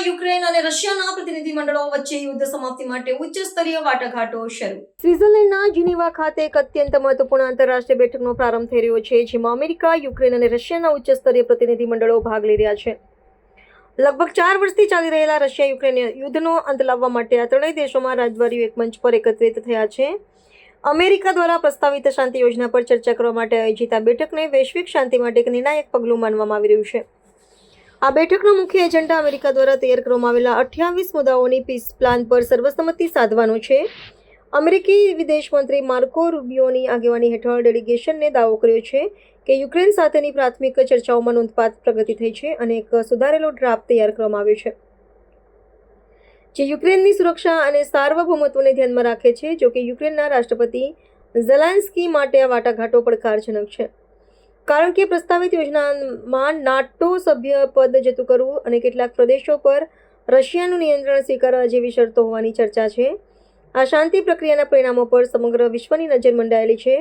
Ukraine અને રશિયાના પ્રતિનિધિમંડળો વચ્ચે યુદ્ધ સમાપ્તિ માટે ઉચ્ચ સ્તરીય વાટાઘાટો શરૂ. સ્વિટ્ઝરલેન્ડના જીનીવા ખાતે એક અત્યંત મહત્વપૂર્ણ આંતરરાષ્ટ્રીય બેઠકનો પ્રારંભ થઈ રહ્યો છે, જેમાં અમેરિકા, યુક્રેન અને રશિયાના ઉચ્ચ સ્તરીય પ્રતિનિધિમંડળો ભાગ લઈ રહ્યા છે. લગભગ 4 વર્ષથી ચાલી રહેલા રશિયા-યુક્રેન યુદ્ધનો અંત લાવવા માટે આ ત્રણેય દેશોમાં રાજદ્વારીઓ એક મંચ પર એકત્રિત થયા છે. અમેરિકા દ્વારા પ્રસ્તાવિત શાંતિ યોજના પર ચર્ચા કરવા માટે આયોજિત આ બેઠકને વૈશ્વિક શાંતિ માટે એક નિર્ણાયક પગલું માનવામાં આવી રહ્યું છે. આ બેઠકનો મુખ્ય એજન્ડા અમેરિકા દ્વારા તૈયાર કરવામાં આવેલા 28 મુદ્દાઓની પીસ પ્લાન પર સર્વસંમતિ સાધવાનો છે. અમેરિકી વિદેશ મંત્રી માર્કો રૂબિયોની આગેવાની હેઠળ ડેલિગેશનને દાવો કર્યો છે કે યુક્રેન સાથેની પ્રાથમિક ચર્ચાઓમાં નોંધપાત્ર પ્રગતિ થઈ છે અને એક સુધારેલો ડ્રાફ્ટ તૈયાર કરવામાં આવ્યો છે, જે યુક્રેનની સુરક્ષા અને સાર્વભૌમત્વને ધ્યાનમાં રાખે છે. જોકે યુક્રેનના રાષ્ટ્રપતિ ઝેલેન્સ્કી માટે આ વાટાઘાટો પડકારજનક છે, કારણ કે પ્રસ્તાવિત યોજનામાં નાટો સભ્ય પદ જતું કરવું અને કેટલાક પ્રદેશો પર રશિયાનું નિયંત્રણ સ્વીકારવા જેવી શરતો હોવાની ચર્ચા છે. આ શાંતિ પ્રક્રિયાના પરિણામો પર સમગ્ર વિશ્વની નજર મંડાયેલી છે.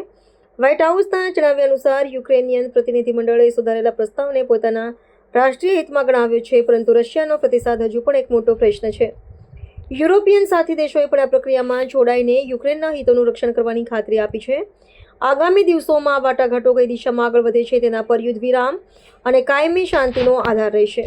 વ્હાઇટ હાઉસના જણાવ્યા અનુસાર યુક્રેનિયન પ્રતિનિધિમંડળે સુધારેલા પ્રસ્તાવને પોતાના રાષ્ટ્રીય હિતમાં ગણાવ્યો છે, પરંતુ રશિયાનો પ્રતિસાદ હજુ પણ એક મોટો પ્રશ્ન છે. યુરોપિયન સાથી દેશોએ પણ આ પ્રક્રિયામાં જોડાઈને યુક્રેનના હિતોનું રક્ષણ કરવાની ખાતરી આપી છે. આગામી દિવસોમાં વાટાઘાટો કઈ દિશામાં આગળ વધે છે તેના પર યુદ્ધ વિરામ અને કાયમી શાંતિનો આધાર રહેશે.